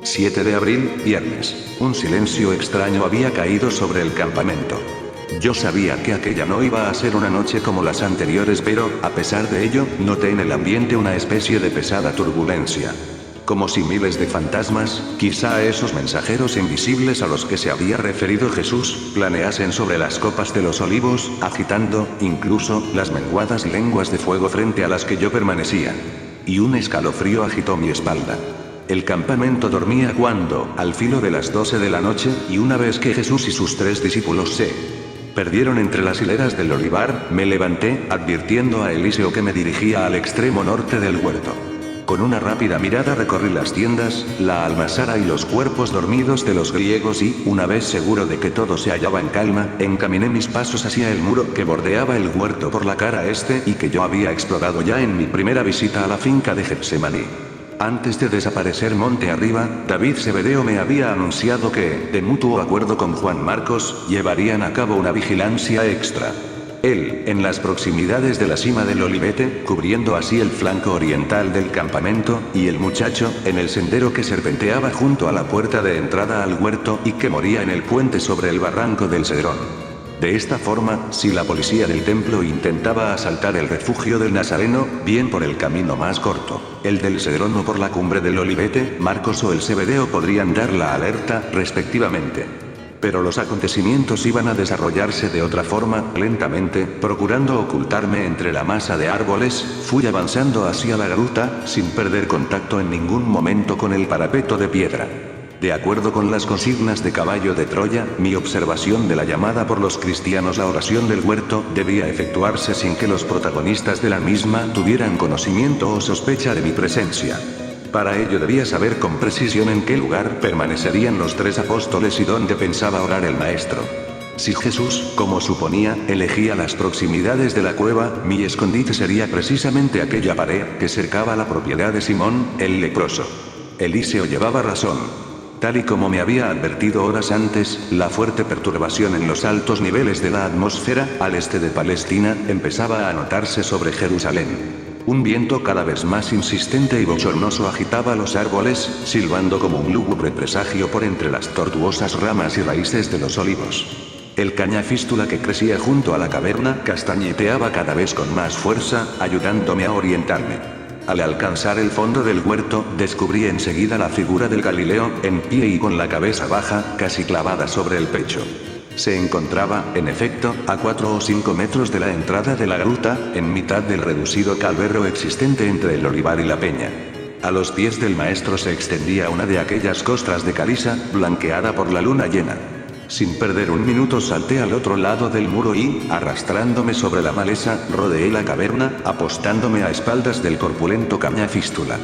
7 de abril, viernes. Un silencio extraño había caído sobre el campamento. Yo sabía que aquella no iba a ser una noche como las anteriores, pero, a pesar de ello, noté en el ambiente una especie de pesada turbulencia. Como si miles de fantasmas, quizá esos mensajeros invisibles a los que se había referido Jesús, planeasen sobre las copas de los olivos, agitando, incluso, las menguadas lenguas de fuego frente a las que yo permanecía. Y un escalofrío agitó mi espalda. El campamento dormía cuando, al filo de las 12 de la noche, y una vez que Jesús y sus 3 discípulos se perdieron entre las hileras del olivar, me levanté, advirtiendo a Eliseo que me dirigía al extremo norte del huerto. Con una rápida mirada recorrí las tiendas, la almazara y los cuerpos dormidos de los griegos y, una vez seguro de que todo se hallaba en calma, encaminé mis pasos hacia el muro que bordeaba el huerto por la cara este y que yo había explorado ya en mi primera visita a la finca de Getsemaní. Antes de desaparecer monte arriba, David Zebedeo me había anunciado que, de mutuo acuerdo con Juan Marcos, llevarían a cabo una vigilancia extra. Él, en las proximidades de la cima del Olivete, cubriendo así el flanco oriental del campamento, y el muchacho, en el sendero que serpenteaba junto a la puerta de entrada al huerto y que moría en el puente sobre el barranco del Cedrón. De esta forma, si la policía del templo intentaba asaltar el refugio del Nazareno, bien por el camino más corto, el del Cedrón o por la cumbre del Olivete, Marcos o el Zebedeo podrían dar la alerta, respectivamente. Pero los acontecimientos iban a desarrollarse de otra forma, lentamente, procurando ocultarme entre la masa de árboles, fui avanzando hacia la gruta, sin perder contacto en ningún momento con el parapeto de piedra. De acuerdo con las consignas de Caballo de Troya, mi observación de la llamada por los cristianos la oración del huerto debía efectuarse sin que los protagonistas de la misma tuvieran conocimiento o sospecha de mi presencia. Para ello debía saber con precisión en qué lugar permanecerían los 3 apóstoles y dónde pensaba orar el maestro. Si Jesús, como suponía, elegía las proximidades de la cueva, mi escondite sería precisamente aquella pared que cercaba la propiedad de Simón, el leproso. Eliseo llevaba razón. Tal y como me había advertido horas antes, la fuerte perturbación en los altos niveles de la atmósfera, al este de Palestina, empezaba a notarse sobre Jerusalén. Un viento cada vez más insistente y bochornoso agitaba los árboles, silbando como un lúgubre presagio por entre las tortuosas ramas y raíces de los olivos. El cañafístula que crecía junto a la caverna castañeteaba cada vez con más fuerza, ayudándome a orientarme. Al alcanzar el fondo del huerto, descubrí enseguida la figura del Galileo, en pie y con la cabeza baja, casi clavada sobre el pecho. Se encontraba, en efecto, a 4 o 5 metros de la entrada de la gruta, en mitad del reducido calvario existente entre el olivar y la peña. A los pies del maestro se extendía una de aquellas costras de caliza, blanqueada por la luna llena. Sin perder un minuto salté al otro lado del muro y, arrastrándome sobre la maleza, rodeé la caverna, apostándome a espaldas del corpulento cañafístula.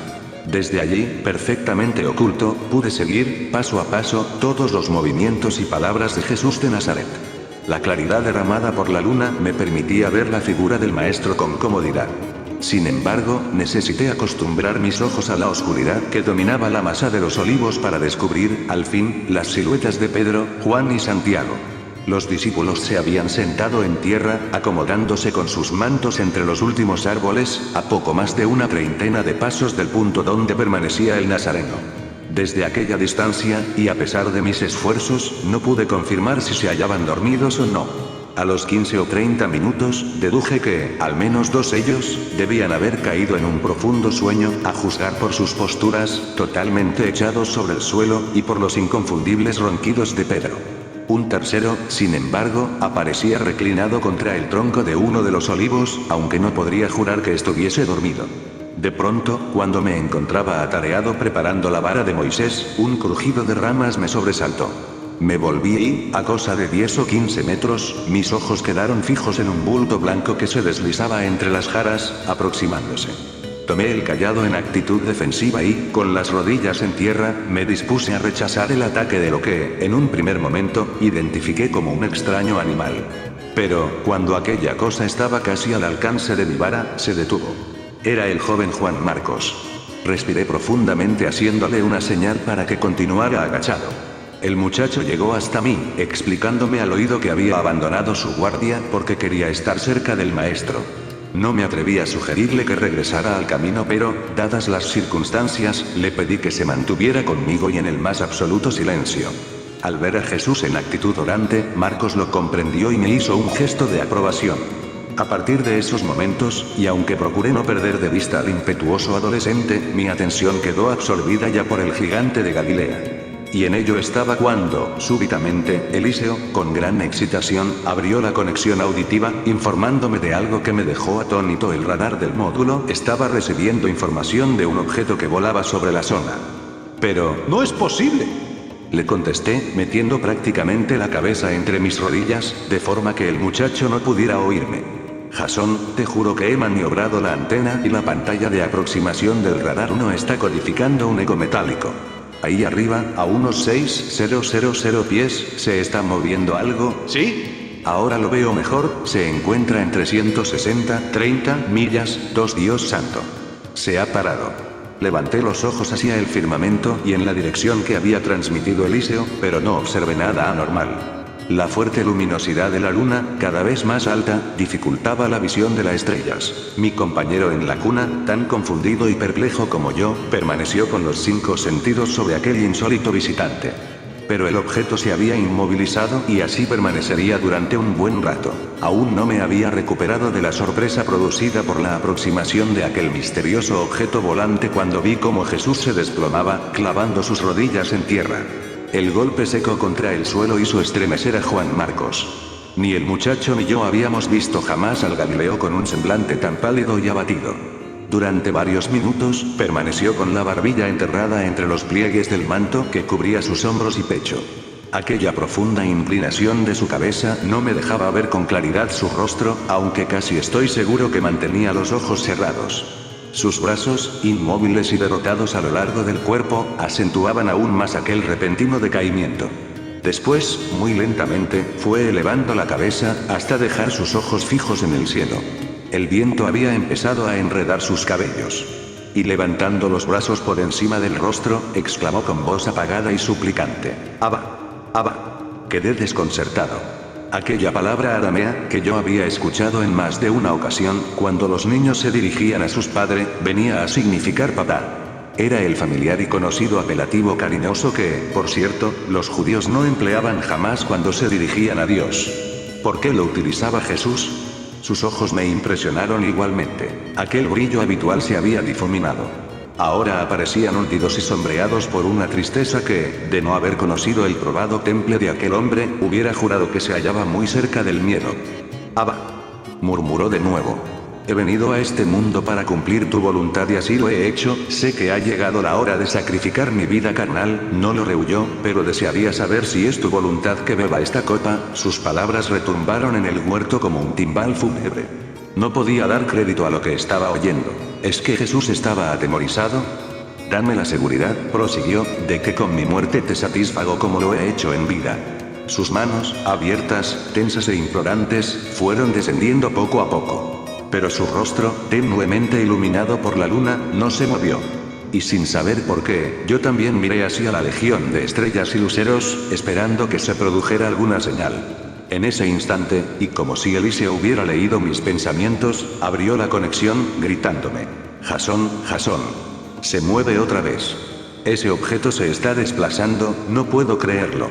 Desde allí, perfectamente oculto, pude seguir, paso a paso, todos los movimientos y palabras de Jesús de Nazaret. La claridad derramada por la luna me permitía ver la figura del maestro con comodidad. Sin embargo, necesité acostumbrar mis ojos a la oscuridad que dominaba la masa de los olivos para descubrir, al fin, las siluetas de Pedro, Juan y Santiago. Los discípulos se habían sentado en tierra, acomodándose con sus mantos entre los últimos árboles, a poco más de una treintena de pasos del punto donde permanecía el Nazareno. Desde aquella distancia, y a pesar de mis esfuerzos, no pude confirmar si se hallaban dormidos o no. A los 15 o 30 minutos, deduje que, al menos 2 ellos, debían haber caído en un profundo sueño, a juzgar por sus posturas, totalmente echados sobre el suelo, y por los inconfundibles ronquidos de Pedro. Un tercero, sin embargo, aparecía reclinado contra el tronco de uno de los olivos, aunque no podría jurar que estuviese dormido. De pronto, cuando me encontraba atareado preparando la vara de Moisés, un crujido de ramas me sobresaltó. Me volví y, a cosa de 10 o 15 metros, mis ojos quedaron fijos en un bulto blanco que se deslizaba entre las jaras, aproximándose. Tomé el cayado en actitud defensiva y, con las rodillas en tierra, me dispuse a rechazar el ataque de lo que, en un primer momento, identifiqué como un extraño animal. Pero, cuando aquella cosa estaba casi al alcance de mi vara, se detuvo. Era el joven Juan Marcos. Respiré profundamente haciéndole una señal para que continuara agachado. El muchacho llegó hasta mí, explicándome al oído que había abandonado su guardia porque quería estar cerca del maestro. No me atreví a sugerirle que regresara al camino, pero, dadas las circunstancias, le pedí que se mantuviera conmigo y en el más absoluto silencio. Al ver a Jesús en actitud orante, Marcos lo comprendió y me hizo un gesto de aprobación. A partir de esos momentos, y aunque procuré no perder de vista al impetuoso adolescente, mi atención quedó absorbida ya por el gigante de Galilea. Y en ello estaba cuando, súbitamente, Eliseo, con gran excitación, abrió la conexión auditiva, informándome de algo que me dejó atónito. El radar del módulo estaba recibiendo información de un objeto que volaba sobre la zona. Pero, ¡no es posible!, le contesté, metiendo prácticamente la cabeza entre mis rodillas, de forma que el muchacho no pudiera oírme. Jasón, te juro que he maniobrado la antena y la pantalla de aproximación del radar 1 está codificando un eco metálico. Ahí arriba, a unos 6.000 pies, ¿se está moviendo algo? ¿Sí? Ahora lo veo mejor, se encuentra en 360 millas, Dios santo. Se ha parado. Levanté los ojos hacia el firmamento y en la dirección que había transmitido Eliseo, pero no observé nada anormal. La fuerte luminosidad de la luna, cada vez más alta, dificultaba la visión de las estrellas. Mi compañero en la cuna, tan confundido y perplejo como yo, permaneció con los 5 sentidos sobre aquel insólito visitante. Pero el objeto se había inmovilizado y así permanecería durante un buen rato. Aún no me había recuperado de la sorpresa producida por la aproximación de aquel misterioso objeto volante cuando vi cómo Jesús se desplomaba, clavando sus rodillas en tierra. El golpe seco contra el suelo hizo estremecer a Juan Marcos. Ni el muchacho ni yo habíamos visto jamás al Galileo con un semblante tan pálido y abatido. Durante varios minutos, permaneció con la barbilla enterrada entre los pliegues del manto que cubría sus hombros y pecho. Aquella profunda inclinación de su cabeza no me dejaba ver con claridad su rostro, aunque casi estoy seguro que mantenía los ojos cerrados. Sus brazos, inmóviles y derrotados a lo largo del cuerpo, acentuaban aún más aquel repentino decaimiento. Después, muy lentamente, fue elevando la cabeza, hasta dejar sus ojos fijos en el cielo. El viento había empezado a enredar sus cabellos. Y levantando los brazos por encima del rostro, exclamó con voz apagada y suplicante: «Abba, Abba». Quedé desconcertado. Aquella palabra aramea, que yo había escuchado en más de una ocasión, cuando los niños se dirigían a sus padres, venía a significar papá. Era el familiar y conocido apelativo cariñoso que, por cierto, los judíos no empleaban jamás cuando se dirigían a Dios. ¿Por qué lo utilizaba Jesús? Sus ojos me impresionaron igualmente. Aquel brillo habitual se había difuminado. Ahora aparecían hundidos y sombreados por una tristeza que, de no haber conocido el probado temple de aquel hombre, hubiera jurado que se hallaba muy cerca del miedo. «Abba», murmuró de nuevo. «He venido a este mundo para cumplir tu voluntad y así lo he hecho. Sé que ha llegado la hora de sacrificar mi vida carnal». No lo rehuyó, pero desearía saber si es tu voluntad que beba esta copa. Sus palabras retumbaron en el huerto como un timbal fúnebre. No podía dar crédito a lo que estaba oyendo. ¿Es que Jesús estaba atemorizado? Dame la seguridad, prosiguió, de que con mi muerte te satisfago como lo he hecho en vida. Sus manos, abiertas, tensas e implorantes, fueron descendiendo poco a poco. Pero su rostro, tenuemente iluminado por la luna, no se movió. Y sin saber por qué, yo también miré hacia la legión de estrellas y luceros, esperando que se produjera alguna señal. En ese instante, y como si Eliseo hubiera leído mis pensamientos, abrió la conexión, gritándome: «Jasón, Jasón. Se mueve otra vez. Ese objeto se está desplazando, no puedo creerlo.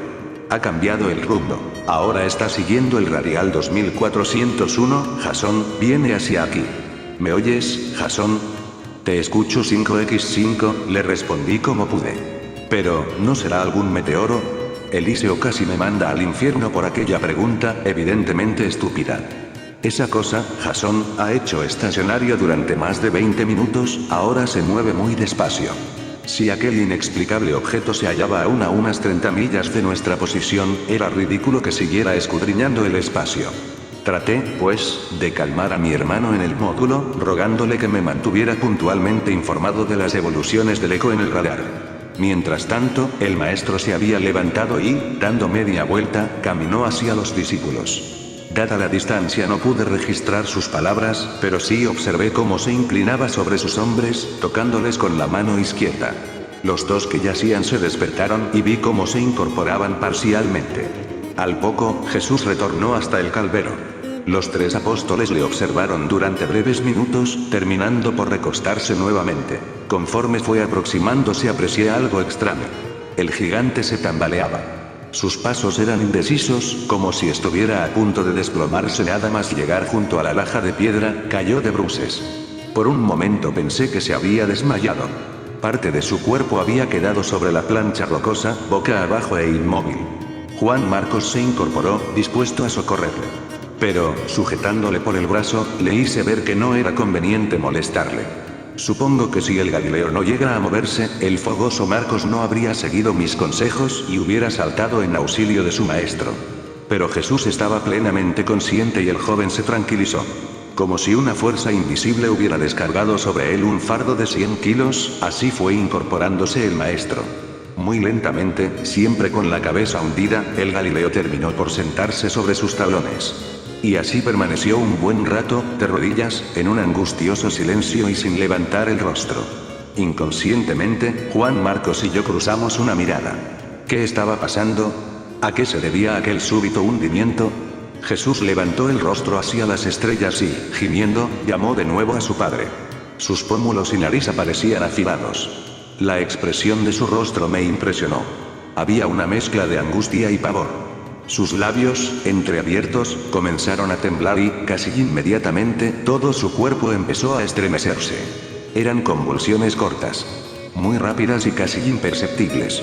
Ha cambiado el rumbo. Ahora está siguiendo el radial 2401, Jasón, viene hacia aquí. ¿Me oyes, Jasón?» «Te escucho 5x5, le respondí como pude. «Pero, ¿no será algún meteoro?» Eliseo casi me manda al infierno por aquella pregunta, evidentemente estúpida. Esa cosa, Jasón, ha hecho estacionario durante más de 20 minutos, ahora se mueve muy despacio. Si aquel inexplicable objeto se hallaba aún a unas 30 millas de nuestra posición, era ridículo que siguiera escudriñando el espacio. Traté, pues, de calmar a mi hermano en el módulo, rogándole que me mantuviera puntualmente informado de las evoluciones del eco en el radar. Mientras tanto, el maestro se había levantado y, dando media vuelta, caminó hacia los discípulos. Dada la distancia no pude registrar sus palabras, pero sí observé cómo se inclinaba sobre sus hombres, tocándoles con la mano izquierda. Los 2 que yacían se despertaron y vi cómo se incorporaban parcialmente. Al poco, Jesús retornó hasta el calvero. Los 3 apóstoles le observaron durante breves minutos, terminando por recostarse nuevamente. Conforme fue aproximándose aprecié algo extraño. El gigante se tambaleaba. Sus pasos eran indecisos, como si estuviera a punto de desplomarse. Nada más llegar junto a la laja de piedra, cayó de bruces. Por un momento pensé que se había desmayado. Parte de su cuerpo había quedado sobre la plancha rocosa, boca abajo e inmóvil. Juan Marcos se incorporó, dispuesto a socorrerle. Pero, sujetándole por el brazo, le hice ver que no era conveniente molestarle. Supongo que si el Galileo no llega a moverse, el fogoso Marcos no habría seguido mis consejos y hubiera saltado en auxilio de su maestro. Pero Jesús estaba plenamente consciente y el joven se tranquilizó. Como si una fuerza invisible hubiera descargado sobre él un fardo de 100 kilos, así fue incorporándose el maestro. Muy lentamente, siempre con la cabeza hundida, el Galileo terminó por sentarse sobre sus talones. Y así permaneció un buen rato, de rodillas, en un angustioso silencio y sin levantar el rostro. Inconscientemente, Juan Marcos y yo cruzamos una mirada. ¿Qué estaba pasando? ¿A qué se debía aquel súbito hundimiento? Jesús levantó el rostro hacia las estrellas y, gimiendo, llamó de nuevo a su padre. Sus pómulos y nariz aparecían afilados. La expresión de su rostro me impresionó. Había una mezcla de angustia y pavor. Sus labios, entreabiertos, comenzaron a temblar y, casi inmediatamente, todo su cuerpo empezó a estremecerse. Eran convulsiones cortas, muy rápidas y casi imperceptibles.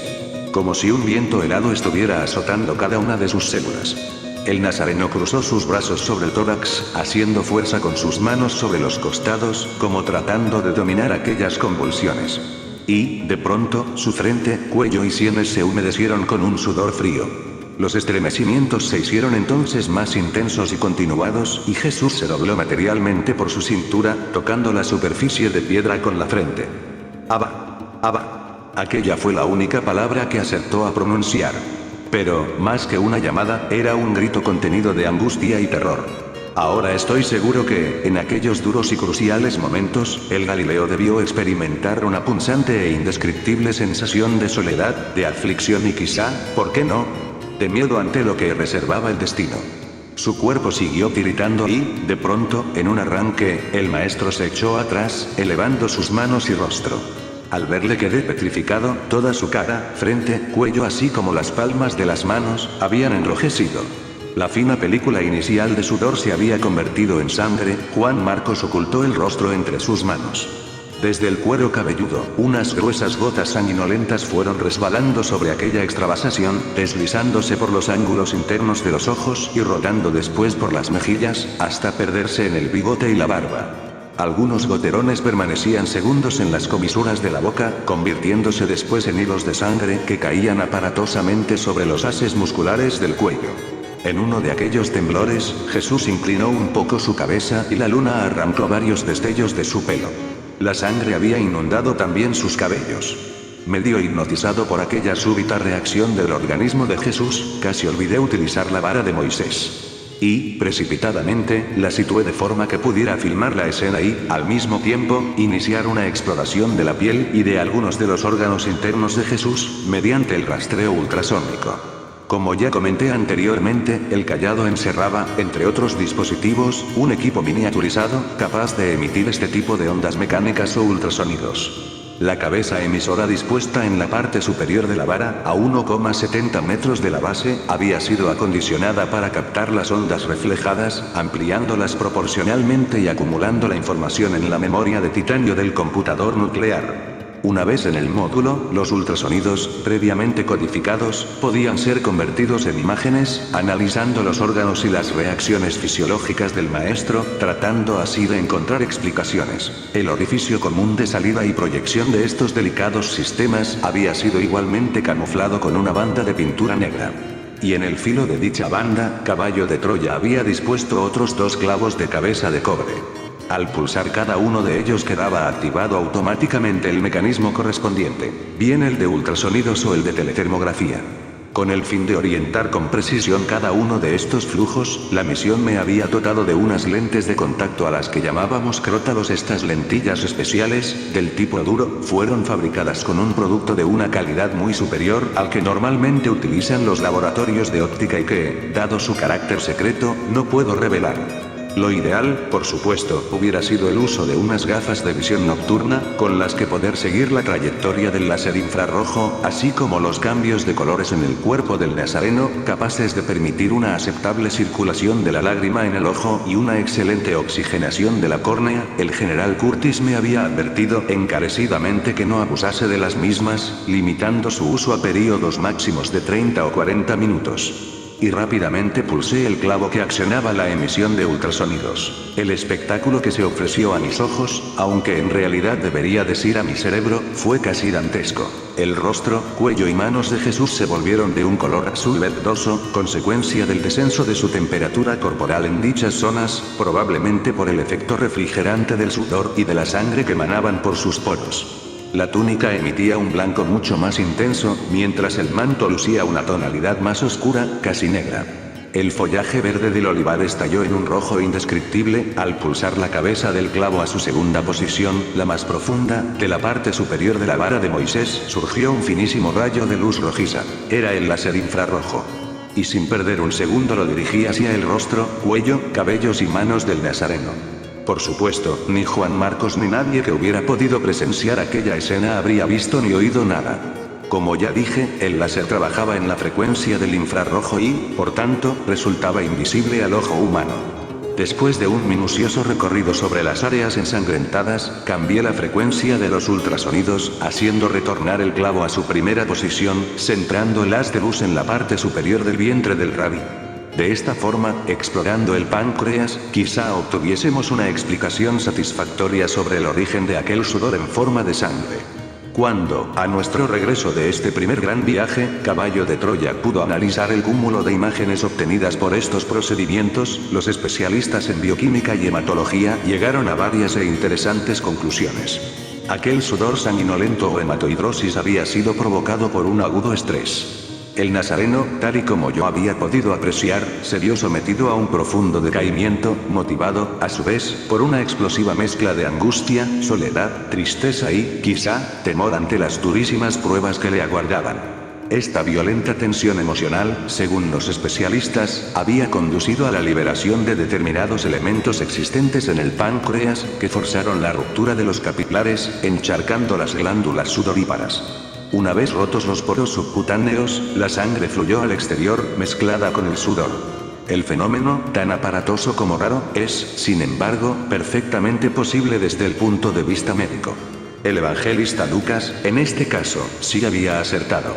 Como si un viento helado estuviera azotando cada una de sus células. El nazareno cruzó sus brazos sobre el tórax, haciendo fuerza con sus manos sobre los costados, como tratando de dominar aquellas convulsiones. Y, de pronto, su frente, cuello y sienes se humedecieron con un sudor frío. Los estremecimientos se hicieron entonces más intensos y continuados, y Jesús se dobló materialmente por su cintura, tocando la superficie de piedra con la frente. Abba. Abba. Aquella fue la única palabra que acertó a pronunciar. Pero, más que una llamada, era un grito contenido de angustia y terror. Ahora estoy seguro que, en aquellos duros y cruciales momentos, el Galileo debió experimentar una punzante e indescriptible sensación de soledad, de aflicción y quizá, ¿por qué no?, de miedo ante lo que reservaba el destino. Su cuerpo siguió tiritando y, de pronto, en un arranque, el maestro se echó atrás, elevando sus manos y rostro. Al verle quedé petrificado, toda su cara, frente, cuello así como las palmas de las manos, habían enrojecido. La fina película inicial de sudor se había convertido en sangre. Juan Marcos ocultó el rostro entre sus manos. Desde el cuero cabelludo, unas gruesas gotas sanguinolentas fueron resbalando sobre aquella extravasación, deslizándose por los ángulos internos de los ojos y rodando después por las mejillas, hasta perderse en el bigote y la barba. Algunos goterones permanecían segundos en las comisuras de la boca, convirtiéndose después en hilos de sangre que caían aparatosamente sobre los haces musculares del cuello. En uno de aquellos temblores, Jesús inclinó un poco su cabeza y la luna arrancó varios destellos de su pelo. La sangre había inundado también sus cabellos. Medio hipnotizado por aquella súbita reacción del organismo de Jesús, casi olvidé utilizar la vara de Moisés. Y, precipitadamente, la situé de forma que pudiera filmar la escena y, al mismo tiempo, iniciar una exploración de la piel y de algunos de los órganos internos de Jesús, mediante el rastreo ultrasónico. Como ya comenté anteriormente, el cayado encerraba, entre otros dispositivos, un equipo miniaturizado, capaz de emitir este tipo de ondas mecánicas o ultrasonidos. La cabeza emisora dispuesta en la parte superior de la vara, a 1,70 metros de la base, había sido acondicionada para captar las ondas reflejadas, ampliándolas proporcionalmente y acumulando la información en la memoria de titanio del computador nuclear. Una vez en el módulo, los ultrasonidos, previamente codificados, podían ser convertidos en imágenes, analizando los órganos y las reacciones fisiológicas del maestro, tratando así de encontrar explicaciones. El orificio común de salida y proyección de estos delicados sistemas había sido igualmente camuflado con una banda de pintura negra. Y en el filo de dicha banda, Caballo de Troya había dispuesto otros 2 clavos de cabeza de cobre. Al pulsar cada uno de ellos quedaba activado automáticamente el mecanismo correspondiente, bien el de ultrasonidos o el de teletermografía. Con el fin de orientar con precisión cada uno de estos flujos, la misión me había dotado de unas lentes de contacto a las que llamábamos crótalos. Estas lentillas especiales, del tipo duro, fueron fabricadas con un producto de una calidad muy superior al que normalmente utilizan los laboratorios de óptica y que, dado su carácter secreto, no puedo revelar. Lo ideal, por supuesto, hubiera sido el uso de unas gafas de visión nocturna, con las que poder seguir la trayectoria del láser infrarrojo, así como los cambios de colores en el cuerpo del nazareno, capaces de permitir una aceptable circulación de la lágrima en el ojo y una excelente oxigenación de la córnea. El general Curtis me había advertido encarecidamente que no abusase de las mismas, limitando su uso a períodos máximos de 30 o 40 minutos. Y rápidamente pulsé el clavo que accionaba la emisión de ultrasonidos. El espectáculo que se ofreció a mis ojos, aunque en realidad debería decir a mi cerebro, fue casi dantesco. El rostro, cuello y manos de Jesús se volvieron de un color azul verdoso, consecuencia del descenso de su temperatura corporal en dichas zonas, probablemente por el efecto refrigerante del sudor y de la sangre que emanaban por sus poros. La túnica emitía un blanco mucho más intenso, mientras el manto lucía una tonalidad más oscura, casi negra. El follaje verde del olivar estalló en un rojo indescriptible, al pulsar la cabeza del clavo a su segunda posición, la más profunda. De la parte superior de la vara de Moisés surgió un finísimo rayo de luz rojiza. Era el láser infrarrojo. Y sin perder un segundo lo dirigí hacia el rostro, cuello, cabellos y manos del nazareno. Por supuesto, ni Juan Marcos ni nadie que hubiera podido presenciar aquella escena habría visto ni oído nada. Como ya dije, el láser trabajaba en la frecuencia del infrarrojo y, por tanto, resultaba invisible al ojo humano. Después de un minucioso recorrido sobre las áreas ensangrentadas, cambié la frecuencia de los ultrasonidos, haciendo retornar el clavo a su primera posición, centrando el haz de luz en la parte superior del vientre del rabí. De esta forma, explorando el páncreas, quizá obtuviésemos una explicación satisfactoria sobre el origen de aquel sudor en forma de sangre. Cuando, a nuestro regreso de este primer gran viaje, Caballo de Troya pudo analizar el cúmulo de imágenes obtenidas por estos procedimientos, los especialistas en bioquímica y hematología llegaron a varias e interesantes conclusiones. Aquel sudor sanguinolento o hematohidrosis había sido provocado por un agudo estrés. El nazareno, tal y como yo había podido apreciar, se vio sometido a un profundo decaimiento, motivado, a su vez, por una explosiva mezcla de angustia, soledad, tristeza y, quizá, temor ante las durísimas pruebas que le aguardaban. Esta violenta tensión emocional, según los especialistas, había conducido a la liberación de determinados elementos existentes en el páncreas, que forzaron la ruptura de los capilares, encharcando las glándulas sudoríparas. Una vez rotos los poros subcutáneos, la sangre fluyó al exterior, mezclada con el sudor. El fenómeno, tan aparatoso como raro, es, sin embargo, perfectamente posible desde el punto de vista médico. El evangelista Lucas, en este caso, sí había acertado.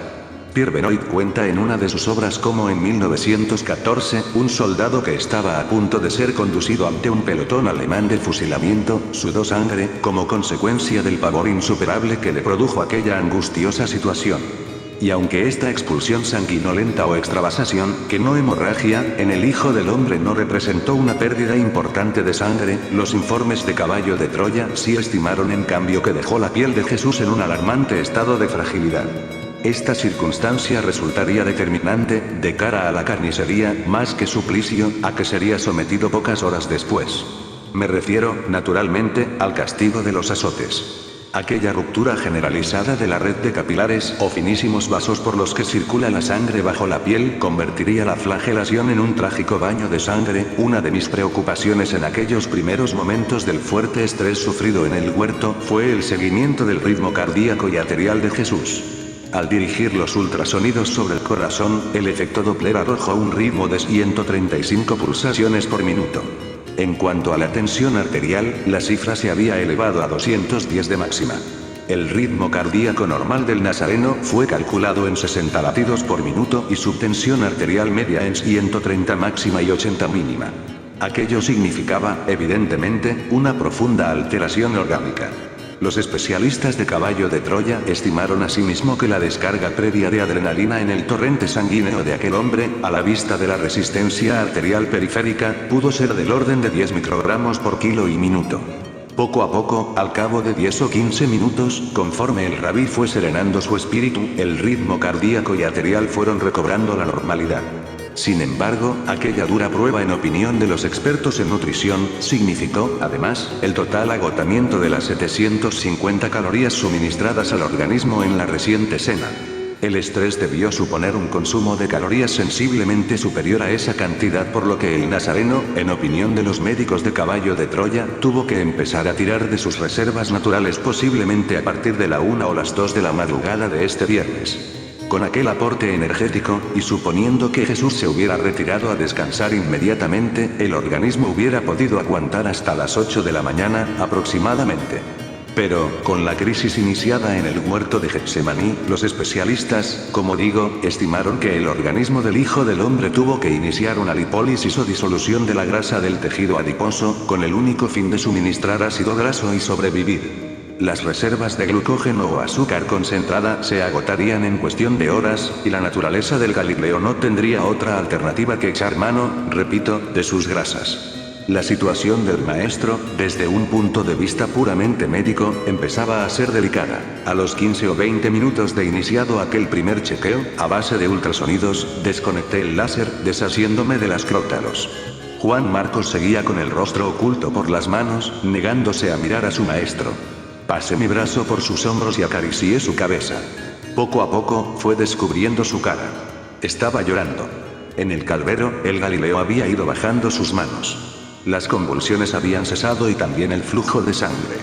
Pierre Benoit cuenta en una de sus obras cómo en 1914, un soldado que estaba a punto de ser conducido ante un pelotón alemán de fusilamiento, sudó sangre, como consecuencia del pavor insuperable que le produjo aquella angustiosa situación. Y aunque esta expulsión sanguinolenta o extravasación, que no hemorragia, en el Hijo del Hombre no representó una pérdida importante de sangre, los informes de Caballo de Troya sí estimaron en cambio que dejó la piel de Jesús en un alarmante estado de fragilidad. Esta circunstancia resultaría determinante, de cara a la carnicería, más que suplicio, a que sería sometido pocas horas después. Me refiero, naturalmente, al castigo de los azotes. Aquella ruptura generalizada de la red de capilares o finísimos vasos por los que circula la sangre bajo la piel convertiría la flagelación en un trágico baño de sangre. Una de mis preocupaciones en aquellos primeros momentos del fuerte estrés sufrido en el huerto fue el seguimiento del ritmo cardíaco y arterial de Jesús. Al dirigir los ultrasonidos sobre el corazón, el efecto Doppler arrojó un ritmo de 135 pulsaciones por minuto. En cuanto a la tensión arterial, la cifra se había elevado a 210 de máxima. El ritmo cardíaco normal del nazareno fue calculado en 60 latidos por minuto y su tensión arterial media en 130 máxima y 80 mínima. Aquello significaba, evidentemente, una profunda alteración orgánica. Los especialistas de Caballo de Troya estimaron asimismo que la descarga previa de adrenalina en el torrente sanguíneo de aquel hombre, a la vista de la resistencia arterial periférica, pudo ser del orden de 10 microgramos por kilo y minuto. Poco a poco, al cabo de 10 o 15 minutos, conforme el rabí fue serenando su espíritu, el ritmo cardíaco y arterial fueron recobrando la normalidad. Sin embargo, aquella dura prueba en opinión de los expertos en nutrición, significó, además, el total agotamiento de las 750 calorías suministradas al organismo en la reciente cena. El estrés debió suponer un consumo de calorías sensiblemente superior a esa cantidad, por lo que el nazareno, en opinión de los médicos de Caballo de Troya, tuvo que empezar a tirar de sus reservas naturales posiblemente a partir de la 1 o las 2 de la madrugada de este viernes. Con aquel aporte energético, y suponiendo que Jesús se hubiera retirado a descansar inmediatamente, el organismo hubiera podido aguantar hasta las 8 de la mañana, aproximadamente. Pero, con la crisis iniciada en el huerto de Getsemaní, los especialistas, como digo, estimaron que el organismo del Hijo del Hombre tuvo que iniciar una lipólisis o disolución de la grasa del tejido adiposo, con el único fin de suministrar ácido graso y sobrevivir. Las reservas de glucógeno o azúcar concentrada se agotarían en cuestión de horas, y la naturaleza del Galileo no tendría otra alternativa que echar mano, repito, de sus grasas. La situación del maestro, desde un punto de vista puramente médico, empezaba a ser delicada. A los 15 o 20 minutos de iniciado aquel primer chequeo, a base de ultrasonidos, desconecté el láser, deshaciéndome de las crótalos. Juan Marcos seguía con el rostro oculto por las manos, negándose a mirar a su maestro. Pasé mi brazo por sus hombros y acaricié su cabeza. Poco a poco, fue descubriendo su cara. Estaba llorando. En el calvero, el Galileo había ido bajando sus manos. Las convulsiones habían cesado y también el flujo de sangre.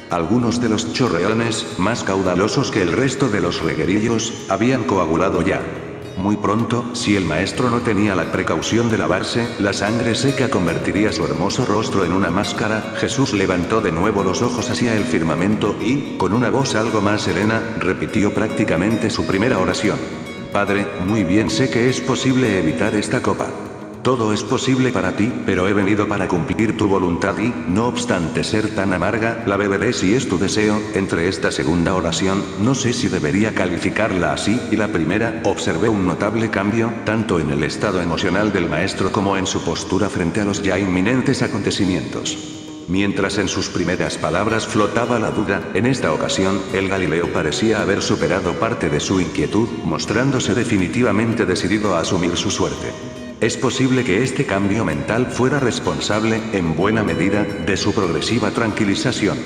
Algunos de los chorreones, más caudalosos que el resto de los reguerillos, habían coagulado ya. Muy pronto, si el maestro no tenía la precaución de lavarse, la sangre seca convertiría su hermoso rostro en una máscara. Jesús levantó de nuevo los ojos hacia el firmamento y, con una voz algo más serena, repitió prácticamente su primera oración. Padre, muy bien sé que es posible evitar esta copa. Todo es posible para ti, pero he venido para cumplir tu voluntad y, no obstante ser tan amarga, la beberé si es tu deseo. Entre esta segunda oración, no sé si debería calificarla así, y la primera, observé un notable cambio, tanto en el estado emocional del maestro como en su postura frente a los ya inminentes acontecimientos. Mientras en sus primeras palabras flotaba la duda, en esta ocasión, el Galileo parecía haber superado parte de su inquietud, mostrándose definitivamente decidido a asumir su suerte. Es posible que este cambio mental fuera responsable, en buena medida, de su progresiva tranquilización.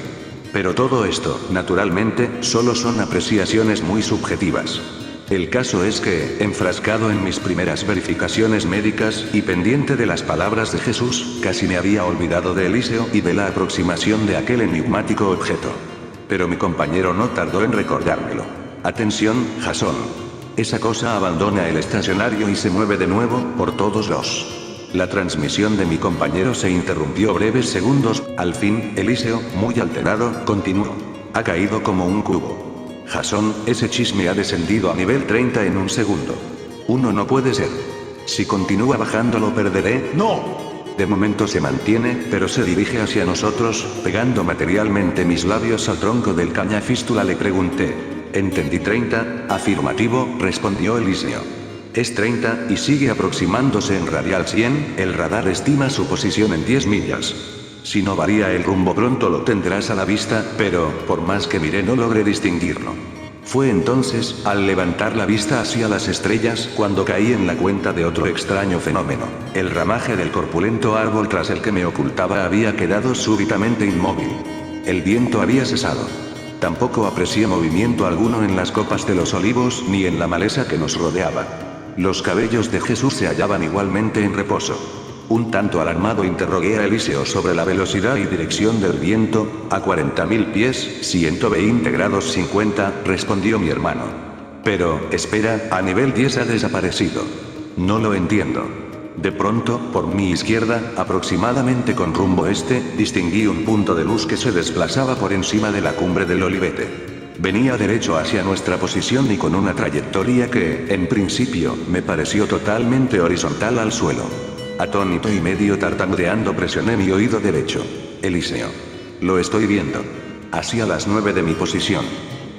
Pero todo esto, naturalmente, solo son apreciaciones muy subjetivas. El caso es que, enfrascado en mis primeras verificaciones médicas, y pendiente de las palabras de Jesús, casi me había olvidado de Eliseo y de la aproximación de aquel enigmático objeto. Pero mi compañero no tardó en recordármelo. Atención, Jasón. Esa cosa abandona el estacionario y se mueve de nuevo, por todos los. La transmisión de mi compañero se interrumpió breves segundos. Al fin, Eliseo, muy alterado, continuó. Ha caído como un cubo. Jasón, ese chisme ha descendido a nivel 30 en un segundo. Uno no puede ser. Si continúa bajando lo perderé. ¡No! De momento se mantiene, pero se dirige hacia nosotros, pegando materialmente mis labios al tronco del cañafístula. Le pregunté. Entendí 30, afirmativo, respondió Eliseo. Es 30, y sigue aproximándose en radial 100, el radar estima su posición en 10 millas. Si no varía el rumbo pronto lo tendrás a la vista, pero, por más que miré no logré distinguirlo. Fue entonces, al levantar la vista hacia las estrellas, cuando caí en la cuenta de otro extraño fenómeno. El ramaje del corpulento árbol tras el que me ocultaba había quedado súbitamente inmóvil. El viento había cesado. Tampoco aprecié movimiento alguno en las copas de los olivos ni en la maleza que nos rodeaba. Los cabellos de Jesús se hallaban igualmente en reposo. Un tanto alarmado interrogué a Eliseo sobre la velocidad y dirección del viento. A 40.000 pies, 120 grados 50, respondió mi hermano. Pero, espera, a nivel 10 ha desaparecido. No lo entiendo. De pronto, por mi izquierda, aproximadamente con rumbo este, distinguí un punto de luz que se desplazaba por encima de la cumbre del olivete. Venía derecho hacia nuestra posición y con una trayectoria que, en principio, me pareció totalmente horizontal al suelo. Atónito y medio tartamudeando presioné mi oído derecho. Eliseo. Lo estoy viendo. Hacia las 9 de mi posición.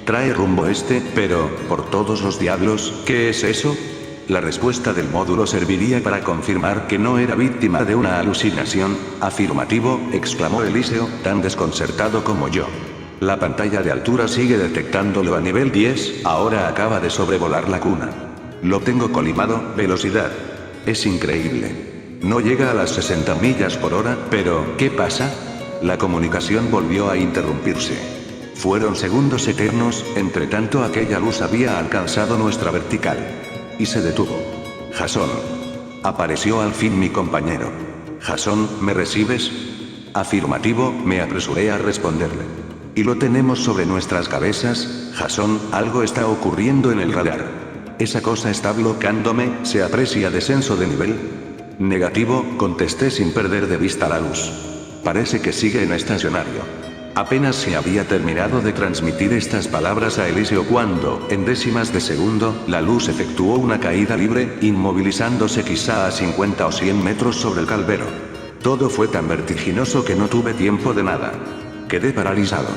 Trae rumbo este, pero, por todos los diablos, ¿qué es eso? La respuesta del módulo serviría para confirmar que no era víctima de una alucinación. Afirmativo, exclamó Eliseo, tan desconcertado como yo. La pantalla de altura sigue detectándolo a nivel 10, ahora acaba de sobrevolar la cuna. Lo tengo colimado, velocidad. Es increíble. No llega a las 60 millas por hora, pero, ¿qué pasa? La comunicación volvió a interrumpirse. Fueron segundos eternos, entre tanto aquella luz había alcanzado nuestra vertical. Y se detuvo. Jasón. Apareció al fin mi compañero. Jasón, ¿me recibes? Afirmativo, me apresuré a responderle. Y lo tenemos sobre nuestras cabezas, Jasón, algo está ocurriendo en el radar. Esa cosa está bloqueándome, ¿se aprecia descenso de nivel? Negativo, contesté sin perder de vista la luz. Parece que sigue en estacionario. Apenas se había terminado de transmitir estas palabras a Eliseo cuando, en décimas de segundo, la luz efectuó una caída libre, inmovilizándose quizá a 50 o 100 metros sobre el calvero. Todo fue tan vertiginoso que no tuve tiempo de nada. Quedé paralizado.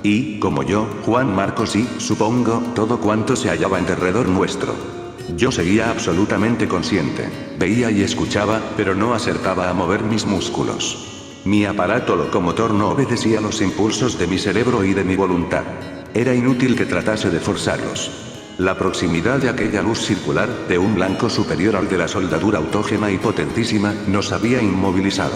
Y, como yo, Juan Marcos y, supongo, todo cuanto se hallaba en derredor nuestro. Yo seguía absolutamente consciente. Veía y escuchaba, pero no acertaba a mover mis músculos. Mi aparato locomotor no obedecía a los impulsos de mi cerebro y de mi voluntad. Era inútil que tratase de forzarlos. La proximidad de aquella luz circular, de un blanco superior al de la soldadura autógena y potentísima, nos había inmovilizado.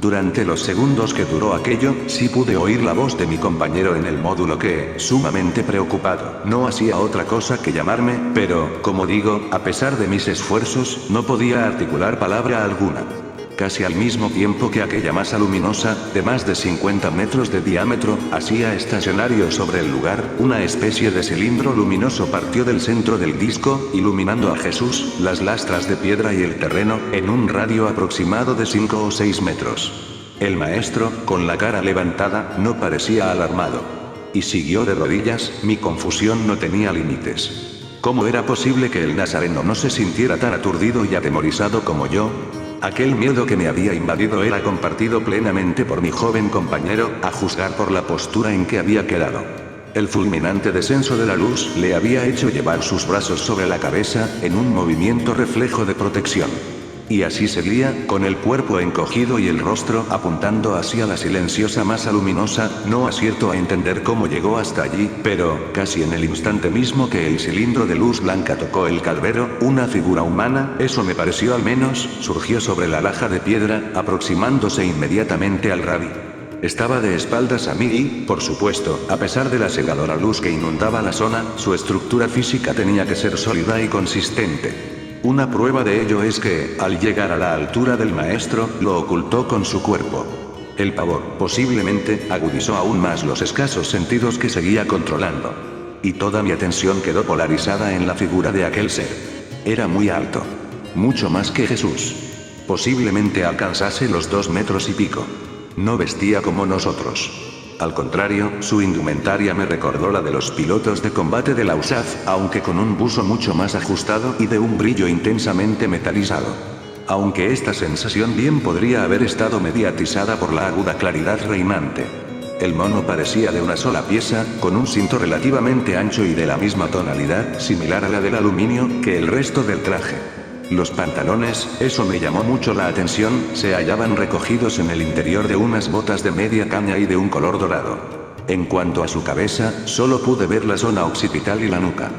Durante los segundos que duró aquello, sí pude oír la voz de mi compañero en el módulo que, sumamente preocupado, no hacía otra cosa que llamarme, pero, como digo, a pesar de mis esfuerzos, no podía articular palabra alguna. Casi al mismo tiempo que aquella masa luminosa, de más de 50 metros de diámetro, hacía estacionario sobre el lugar, una especie de cilindro luminoso partió del centro del disco, iluminando a Jesús, las lastras de piedra y el terreno, en un radio aproximado de 5 o 6 metros. El maestro, con la cara levantada, no parecía alarmado. Y siguió de rodillas, mi confusión no tenía límites. ¿Cómo era posible que el nazareno no se sintiera tan aturdido y atemorizado como yo? Aquel miedo que me había invadido era compartido plenamente por mi joven compañero, a juzgar por la postura en que había quedado. El fulminante descenso de la luz le había hecho llevar sus brazos sobre la cabeza, en un movimiento reflejo de protección. Y así seguía, con el cuerpo encogido y el rostro apuntando hacia la silenciosa masa luminosa. No acierto a entender cómo llegó hasta allí, pero, casi en el instante mismo que el cilindro de luz blanca tocó el calvero, una figura humana, eso me pareció al menos, surgió sobre la laja de piedra, aproximándose inmediatamente al rabí. Estaba de espaldas a mí y, por supuesto, a pesar de la cegadora luz que inundaba la zona, su estructura física tenía que ser sólida y consistente. Una prueba de ello es que, al llegar a la altura del maestro, lo ocultó con su cuerpo. El pavor, posiblemente, agudizó aún más los escasos sentidos que seguía controlando. Y toda mi atención quedó polarizada en la figura de aquel ser. Era muy alto. Mucho más que Jesús. Posiblemente alcanzase los 2 metros y pico. No vestía como nosotros. Al contrario, su indumentaria me recordó la de los pilotos de combate de la USAF, aunque con un buzo mucho más ajustado y de un brillo intensamente metalizado. Aunque esta sensación bien podría haber estado mediatizada por la aguda claridad reinante. El mono parecía de una sola pieza, con un cinto relativamente ancho y de la misma tonalidad, similar a la del aluminio, que el resto del traje. Los pantalones, eso me llamó mucho la atención, se hallaban recogidos en el interior de unas botas de media caña y de un color dorado. En cuanto a su cabeza, solo pude ver la zona occipital y la nuca.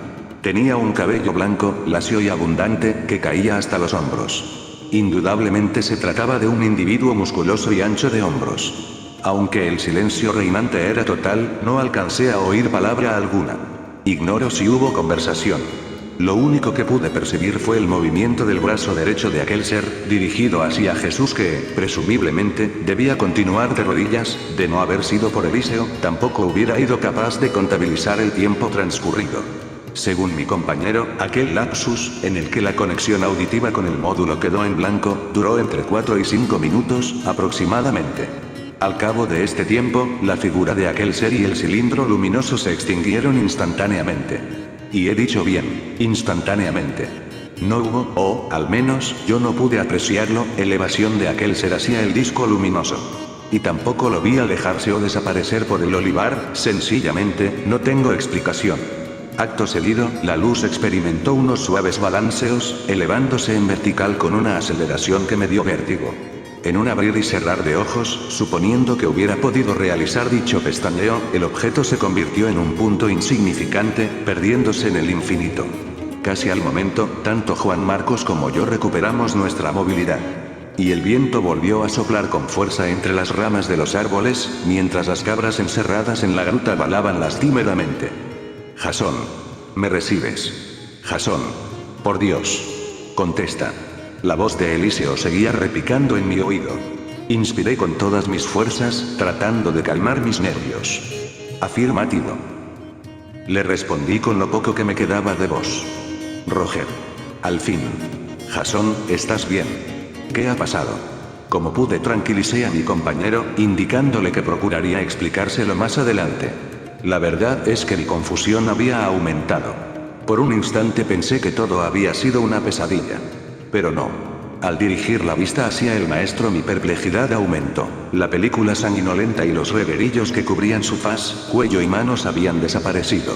Tenía un cabello blanco, lacio y abundante, que caía hasta los hombros. Indudablemente se trataba de un individuo musculoso y ancho de hombros. Aunque el silencio reinante era total, no alcancé a oír palabra alguna. Ignoro si hubo conversación. Lo único que pude percibir fue el movimiento del brazo derecho de aquel ser, dirigido hacia Jesús que, presumiblemente, debía continuar de rodillas. De no haber sido por Eliseo, tampoco hubiera ido capaz de contabilizar el tiempo transcurrido. Según mi compañero, aquel lapsus, en el que la conexión auditiva con el módulo quedó en blanco, duró entre 4 y 5 minutos, aproximadamente. Al cabo de este tiempo, la figura de aquel ser y el cilindro luminoso se extinguieron instantáneamente. Y he dicho bien, instantáneamente. No hubo, o, al menos, yo no pude apreciarlo, elevación de aquel ser hacia el disco luminoso. Y tampoco lo vi alejarse o desaparecer por el olivar, sencillamente, no tengo explicación. Acto seguido, la luz experimentó unos suaves balanceos, elevándose en vertical con una aceleración que me dio vértigo. En un abrir y cerrar de ojos, suponiendo que hubiera podido realizar dicho pestañeo, el objeto se convirtió en un punto insignificante, perdiéndose en el infinito. Casi al momento, tanto Juan Marcos como yo recuperamos nuestra movilidad. Y el viento volvió a soplar con fuerza entre las ramas de los árboles, mientras las cabras encerradas en la gruta balaban lastimeramente. Jasón. ¿Me recibes? Jasón. Por Dios. Contesta. La voz de Eliseo seguía repicando en mi oído. Inspiré con todas mis fuerzas, tratando de calmar mis nervios. Afirmativo. Le respondí con lo poco que me quedaba de voz. Roger. Al fin. Jasón, ¿estás bien? ¿Qué ha pasado? Como pude tranquilicé a mi compañero, indicándole que procuraría explicárselo más adelante. La verdad es que mi confusión había aumentado. Por un instante pensé que todo había sido una pesadilla. Pero no. Al dirigir la vista hacia el maestro mi perplejidad aumentó. La película sanguinolenta y los reguerillos que cubrían su faz, cuello y manos habían desaparecido.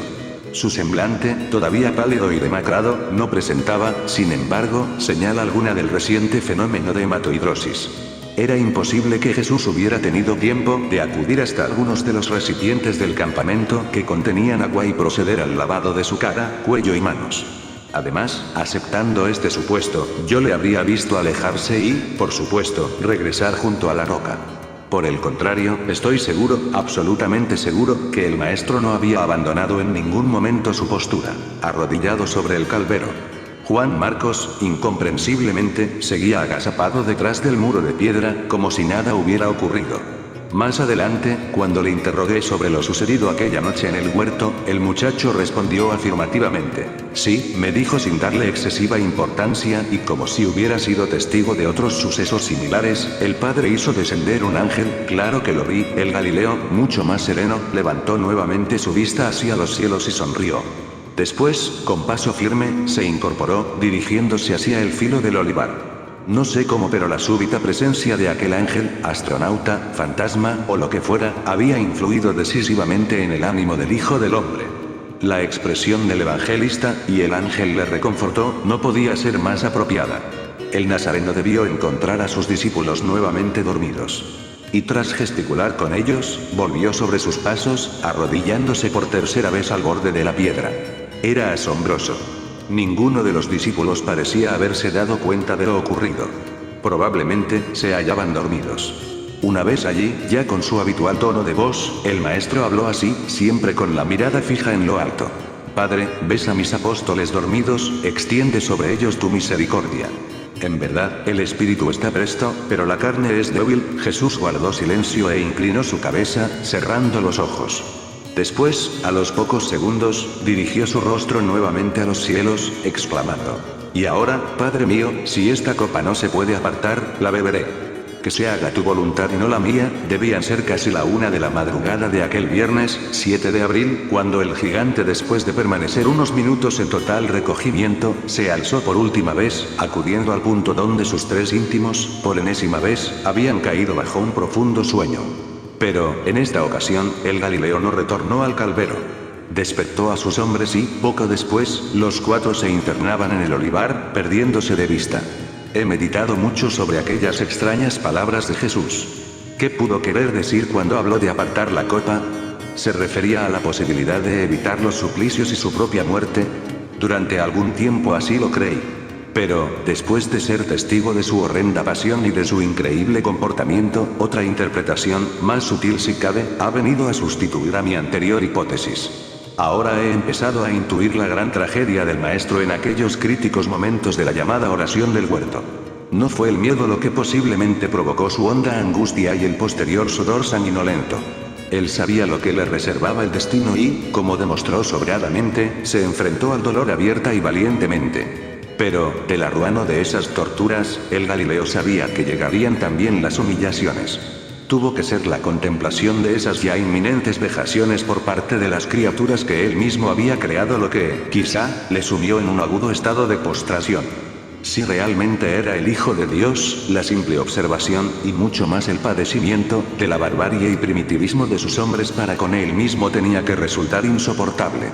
Su semblante, todavía pálido y demacrado, no presentaba, sin embargo, señal alguna del reciente fenómeno de hematohidrosis. Era imposible que Jesús hubiera tenido tiempo de acudir hasta algunos de los recipientes del campamento que contenían agua y proceder al lavado de su cara, cuello y manos. Además, aceptando este supuesto, yo le habría visto alejarse y, por supuesto, regresar junto a la roca. Por el contrario, estoy seguro, absolutamente seguro, que el maestro no había abandonado en ningún momento su postura, arrodillado sobre el calvero. Juan Marcos, incomprensiblemente, seguía agazapado detrás del muro de piedra, como si nada hubiera ocurrido. Más adelante, cuando le interrogué sobre lo sucedido aquella noche en el huerto, el muchacho respondió afirmativamente. Sí, me dijo sin darle excesiva importancia y como si hubiera sido testigo de otros sucesos similares, el padre hizo descender un ángel, claro que lo vi, el Galileo, mucho más sereno, levantó nuevamente su vista hacia los cielos y sonrió. Después, con paso firme, se incorporó, dirigiéndose hacia el filo del olivar. No sé cómo, pero la súbita presencia de aquel ángel, astronauta, fantasma o lo que fuera, había influido decisivamente en el ánimo del Hijo del Hombre. La expresión del evangelista, y el ángel le reconfortó, no podía ser más apropiada. El nazareno debió encontrar a sus discípulos nuevamente dormidos. Y tras gesticular con ellos, volvió sobre sus pasos, arrodillándose por tercera vez al borde de la piedra. Era asombroso. Ninguno de los discípulos parecía haberse dado cuenta de lo ocurrido. Probablemente, se hallaban dormidos. Una vez allí, ya con su habitual tono de voz, el maestro habló así, siempre con la mirada fija en lo alto. Padre, ves a mis apóstoles dormidos, extiende sobre ellos tu misericordia. En verdad, el espíritu está presto, pero la carne es débil. Jesús guardó silencio e inclinó su cabeza, cerrando los ojos. Después, a los pocos segundos, dirigió su rostro nuevamente a los cielos, exclamando: Y ahora, Padre mío, si esta copa no se puede apartar, la beberé. Que se haga tu voluntad y no la mía. Debían ser casi la 1 de la madrugada de aquel viernes, 7 de abril, cuando el gigante, después de permanecer unos minutos en total recogimiento, se alzó por última vez, acudiendo al punto donde sus 3 íntimos, por enésima vez, habían caído bajo un profundo sueño. Pero, en esta ocasión, el Galileo no retornó al calvero. Despertó a sus hombres y, poco después, los 4 se internaban en el olivar, perdiéndose de vista. He meditado mucho sobre aquellas extrañas palabras de Jesús. ¿Qué pudo querer decir cuando habló de apartar la copa? ¿Se refería a la posibilidad de evitar los suplicios y su propia muerte? Durante algún tiempo así lo creí. Pero, después de ser testigo de su horrenda pasión y de su increíble comportamiento, otra interpretación, más sutil si cabe, ha venido a sustituir a mi anterior hipótesis. Ahora he empezado a intuir la gran tragedia del maestro en aquellos críticos momentos de la llamada oración del huerto. No fue el miedo lo que posiblemente provocó su honda angustia y el posterior sudor sanguinolento. Él sabía lo que le reservaba el destino y, como demostró sobradamente, se enfrentó al dolor abierta y valientemente. Pero, del arruano de esas torturas, el Galileo sabía que llegarían también las humillaciones. Tuvo que ser la contemplación de esas ya inminentes vejaciones por parte de las criaturas que él mismo había creado lo que, quizá, le sumió en un agudo estado de postración. Si realmente era el Hijo de Dios, la simple observación, y mucho más el padecimiento, de la barbarie y primitivismo de sus hombres para con él mismo tenía que resultar insoportable.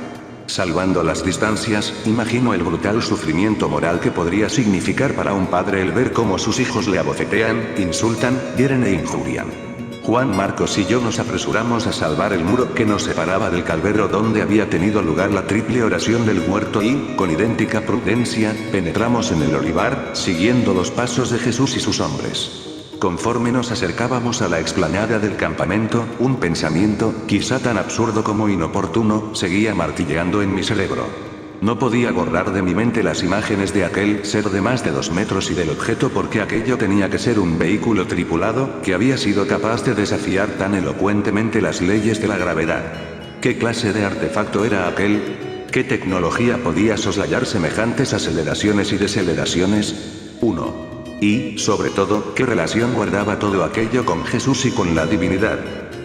Salvando las distancias, imagino el brutal sufrimiento moral que podría significar para un padre el ver cómo sus hijos le abofetean, insultan, hieren e injurian. Juan Marcos y yo nos apresuramos a salvar el muro que nos separaba del calvario donde había tenido lugar la triple oración del muerto y, con idéntica prudencia, penetramos en el olivar, siguiendo los pasos de Jesús y sus hombres. Conforme nos acercábamos a la explanada del campamento, un pensamiento, quizá tan absurdo como inoportuno, seguía martilleando en mi cerebro. No podía borrar de mi mente las imágenes de aquel ser de más de 2 metros y del objeto porque aquello tenía que ser un vehículo tripulado, que había sido capaz de desafiar tan elocuentemente las leyes de la gravedad. ¿Qué clase de artefacto era aquel? ¿Qué tecnología podía soslayar semejantes aceleraciones y deceleraciones? 1. Y, sobre todo, ¿qué relación guardaba todo aquello con Jesús y con la divinidad?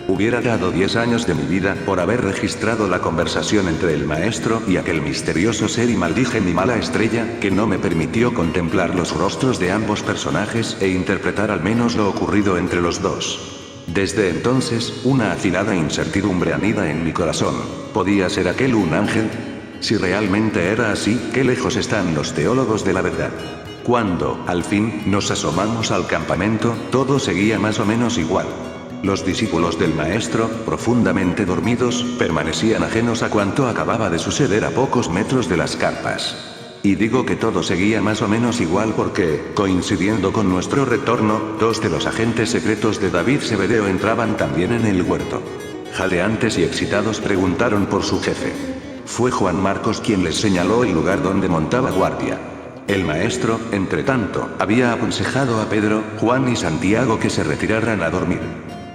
Hubiera dado 10 años de mi vida por haber registrado la conversación entre el maestro y aquel misterioso ser y maldije mi mala estrella, que no me permitió contemplar los rostros de ambos personajes e interpretar al menos lo ocurrido entre los dos. Desde entonces, una afilada incertidumbre anida en mi corazón. ¿Podía ser aquel un ángel? Si realmente era así, ¿qué lejos están los teólogos de la verdad? Cuando, al fin, nos asomamos al campamento, todo seguía más o menos igual. Los discípulos del maestro, profundamente dormidos, permanecían ajenos a cuanto acababa de suceder a pocos metros de las carpas. Y digo que todo seguía más o menos igual porque, coincidiendo con nuestro retorno, 2 de los agentes secretos de David Zebedeo entraban también en el huerto. Jadeantes y excitados preguntaron por su jefe. Fue Juan Marcos quien les señaló el lugar donde montaba guardia. El maestro, entretanto, había aconsejado a Pedro, Juan y Santiago que se retiraran a dormir.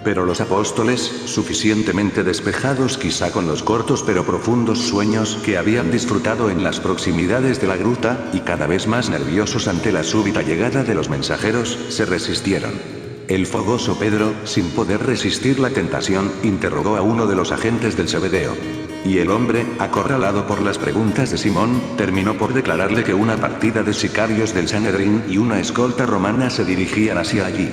Pero los apóstoles, suficientemente despejados quizá con los cortos pero profundos sueños que habían disfrutado en las proximidades de la gruta, y cada vez más nerviosos ante la súbita llegada de los mensajeros, se resistieron. El fogoso Pedro, sin poder resistir la tentación, interrogó a uno de los agentes del Zebedeo. Y el hombre, acorralado por las preguntas de Simón, terminó por declararle que una partida de sicarios del Sanedrín y una escolta romana se dirigían hacia allí.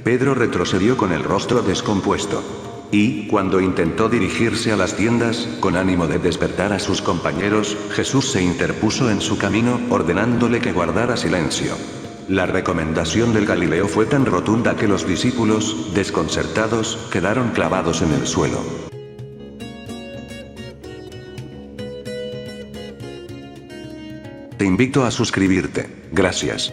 Pedro retrocedió con el rostro descompuesto. Y, cuando intentó dirigirse a las tiendas, con ánimo de despertar a sus compañeros, Jesús se interpuso en su camino, ordenándole que guardara silencio. La recomendación del Galileo fue tan rotunda que los discípulos, desconcertados, quedaron clavados en el suelo. Te invito a suscribirte. Gracias.